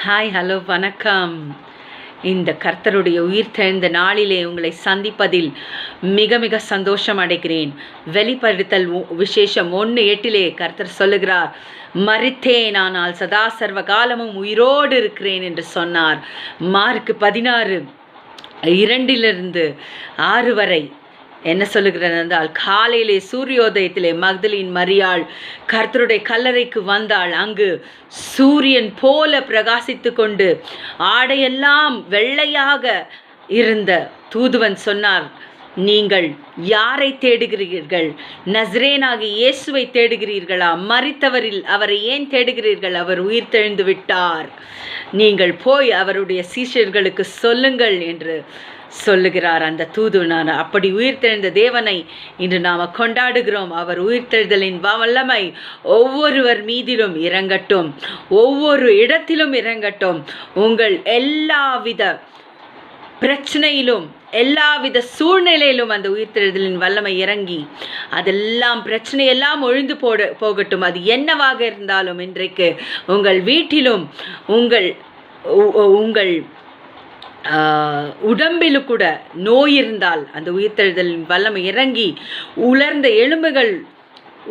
Hi, hello, வணக்கம். இந்த கர்த்தருடைய உயிர்த்தெழுந்த நாளிலே உங்களை சந்திப்பதில் மிக மிக சந்தோஷம் அடைகிறேன். வெளிப்படுத்தல் விசேஷம் 1:8 கர்த்தர் சொல்லுகிறார், மரித்தேன் ஆனால் சதா சர்வ காலமும் உயிரோடு இருக்கிறேன் என்று சொன்னார். மார்க் 16:2-6 வரை என்ன சொல்லுகிறது என்றால், காலையிலே சூரியோதயத்திலே மக்தலின் மரியாள் கர்த்தருடைய கல்லறைக்கு வந்தாள். அங்கு சூரியன் போல பிரகாசித்து கொண்டு ஆடையெல்லாம் வெள்ளையாக இருந்த தூதுவன் சொன்னார், நீங்கள் யாரை தேடுகிறீர்கள்? நசரேனாகிய இயேசுவை தேடுகிறீர்களா? மரித்தவரில் அவரை ஏன் தேடுகிறீர்கள்? அவர் உயிர்த்தெழுந்து விட்டார். நீங்கள் போய் அவருடைய சீஷர்களுக்கு சொல்லுங்கள் என்று சொல்லுகிறார் அந்த தூதுவனான. அப்படி உயிர்த்தெழுந்த தேவனை இன்று நாம் கொண்டாடுகிறோம். அவர் உயிர்த்தெழுதலின் வல்லமை ஒவ்வொருவர் மீதிலும் இறங்கட்டும், ஒவ்வொரு இடத்திலும் இறங்கட்டும். உங்கள் எல்லாவித பிரச்சனையிலும் எல்லாவித சூழ்நிலையிலும் அந்த உயிர்த்தெழுதலின் வல்லமை இறங்கி அதெல்லாம் பிரச்சனையெல்லாம் ஒழிந்து போகட்டும். அது என்னவாக இருந்தாலும் இன்றைக்கு உங்கள் வீட்டிலும் உங்கள் உடம்பிலும் கூட நோய் இருந்தால் அந்த உயிர்த்தெழுதலின் வல்லமை இறங்கி உலர்ந்த எலும்புகள்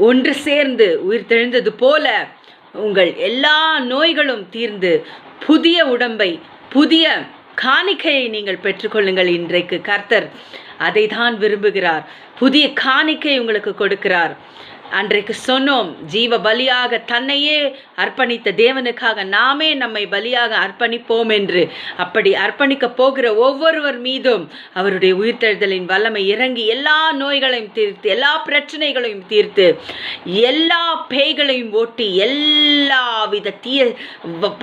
ஒன்று சேர்ந்து உயிர்த்தெழுந்தது போல உங்கள் எல்லா நோய்களும் தீர்ந்து புதிய உடம்பை, புதிய காணிக்கையை நீங்கள் பெற்றுக்கொள்ளுங்கள். இன்றைக்கு கர்த்தர் அதை தான் விரும்புகிறார். புதிய காணிக்கை உங்களுக்கு கொடுக்கிறார். அன்றைக்கு சொன்னோம், ஜீவ பலியாக தன்னையே அர்ப்பணித்த தேவனுக்காக நாமே நம்மை பலியாக அர்ப்பணிப்போம் என்று. அப்படி அர்ப்பணிக்க போகிற ஒவ்வொருவர் மீதும் அவருடைய உயிர்த்தெழுதலின் வல்லமை இறங்கி எல்லா நோய்களையும் தீர்த்து, எல்லா பிரச்சனைகளையும் தீர்த்து, எல்லா பேய்களையும் ஓட்டி, எல்லா வித தீய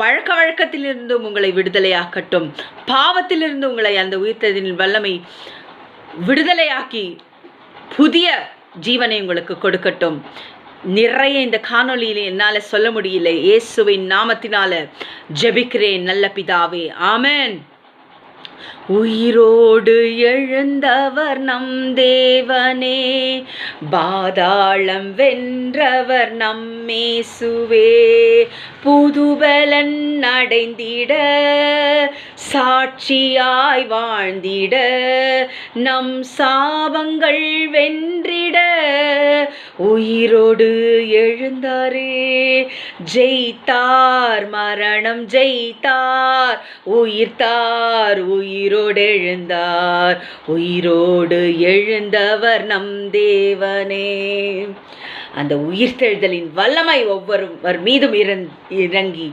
பழக்க வழக்கத்திலிருந்தும் உங்களை விடுதலையாக்கட்டும். பாவத்திலிருந்து உங்களை அந்த உயிர்த்தெழுதலின் வல்லமை விடுதலையாக்கி புதிய ஜீவனை உங்களுக்கு கொடுக்கட்டும். நிறைய இந்த காணொளியில் என்னால் சொல்ல முடியல. இயேசுவின் நாமத்தினால ஜெபிக்கிறேன் நல்ல பிதாவே, ஆமென். உயிரோடு எழுந்தவர் நம் தேவனே, பாதாளம் வென்றவர் நம்மேசுவே. புதுபலன் அடைந்திட, சாட்சியாய் வாழ்ந்திட, நம் சாபங்கள் வென்றிட உயிரோடு எழுந்தாரே. ஜெயித்தார், மரணம் ஜெயித்தார், உயிர்த்தார், உயிரோடு எழுந்தார். உயிரோடு எழுந்தவர் நம் தேவனே. அந்த உயிர்த்தெழுதலின் வல்லமை ஒவ்வொருவர் மீதும் இறங்கி